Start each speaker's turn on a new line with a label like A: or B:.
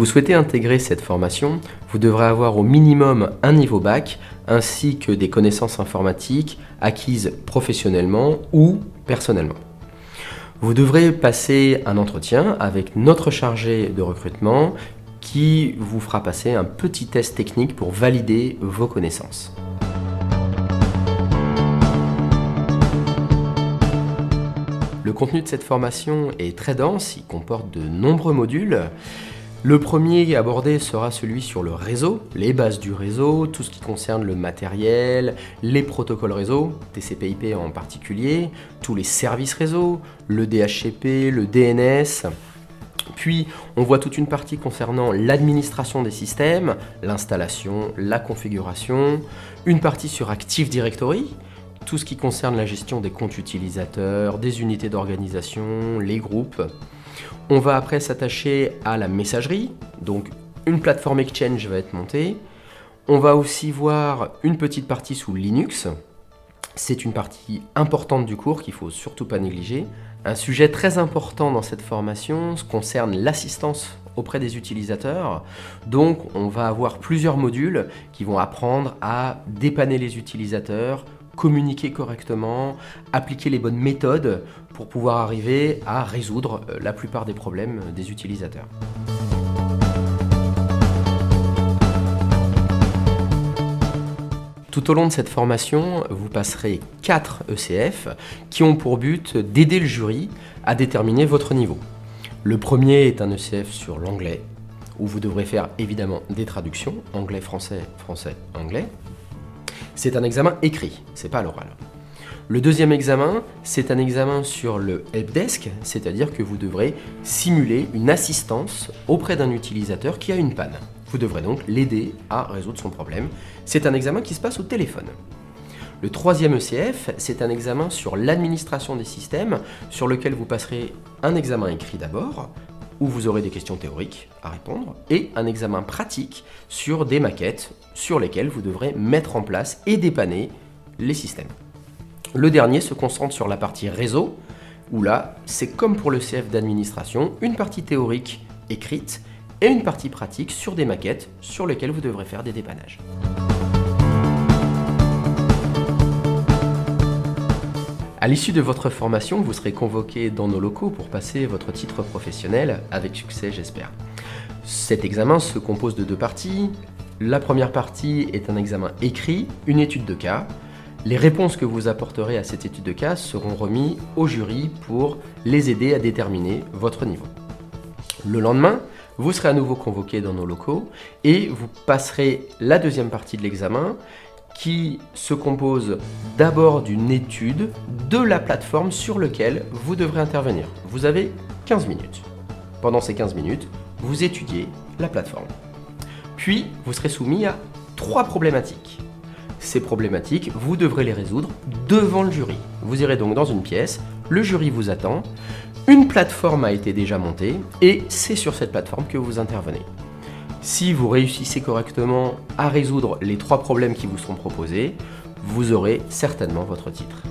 A: vous souhaitez intégrer cette formation, vous devrez avoir au minimum un niveau bac ainsi que des connaissances informatiques acquises professionnellement ou personnellement. Vous devrez passer un entretien avec notre chargé de recrutement qui vous fera passer un petit test technique pour valider vos connaissances. Le contenu de cette formation est très dense, il comporte de nombreux modules. Le premier abordé sera celui sur le réseau, les bases du réseau, tout ce qui concerne le matériel, les protocoles réseau, TCP/IP en particulier, tous les services réseau, le DHCP, le DNS. Puis, on voit toute une partie concernant l'administration des systèmes, l'installation, la configuration, une partie sur Active Directory, tout ce qui concerne la gestion des comptes utilisateurs, des unités d'organisation, les groupes. On va après s'attacher à la messagerie, donc une plateforme Exchange va être montée. On va aussi voir une petite partie sous Linux. C'est une partie importante du cours qu'il ne faut surtout pas négliger. Un sujet très important dans cette formation concerne l'assistance auprès des utilisateurs. Donc on va avoir plusieurs modules qui vont apprendre à dépanner les utilisateurs, communiquer correctement, appliquer les bonnes méthodes pour pouvoir arriver à résoudre la plupart des problèmes des utilisateurs. Tout au long de cette formation, vous passerez 4 ECF qui ont pour but d'aider le jury à déterminer votre niveau. Le premier est un ECF sur l'anglais, où vous devrez faire évidemment des traductions, anglais-français, français-anglais. C'est un examen écrit, c'est pas à l'oral. Le deuxième examen, c'est un examen sur le helpdesk, c'est-à-dire que vous devrez simuler une assistance auprès d'un utilisateur qui a une panne. Vous devrez donc l'aider à résoudre son problème. C'est un examen qui se passe au téléphone. Le troisième ECF, c'est un examen sur l'administration des systèmes, sur lequel vous passerez un examen écrit d'abord, où vous aurez des questions théoriques à répondre, et un examen pratique sur des maquettes sur lesquelles vous devrez mettre en place et dépanner les systèmes. Le dernier se concentre sur la partie réseau, où là, c'est comme pour le CF d'administration, une partie théorique écrite et une partie pratique sur des maquettes sur lesquelles vous devrez faire des dépannages. À l'issue de votre formation, vous serez convoqué dans nos locaux pour passer votre titre professionnel avec succès, j'espère. Cet examen se compose de 2 parties. La première partie est un examen écrit, une étude de cas. Les réponses que vous apporterez à cette étude de cas seront remises au jury pour les aider à déterminer votre niveau. Le lendemain, vous serez à nouveau convoqué dans nos locaux et vous passerez la deuxième partie de l'examen qui se compose d'abord d'une étude de la plateforme sur laquelle vous devrez intervenir. Vous avez 15 minutes. Pendant ces 15 minutes, vous étudiez la plateforme. Puis, vous serez soumis à 3 problématiques. Ces problématiques, vous devrez les résoudre devant le jury. Vous irez donc dans une pièce, le jury vous attend, une plateforme a été déjà montée et c'est sur cette plateforme que vous intervenez. Si vous réussissez correctement à résoudre les 3 problèmes qui vous sont proposés, vous aurez certainement votre titre.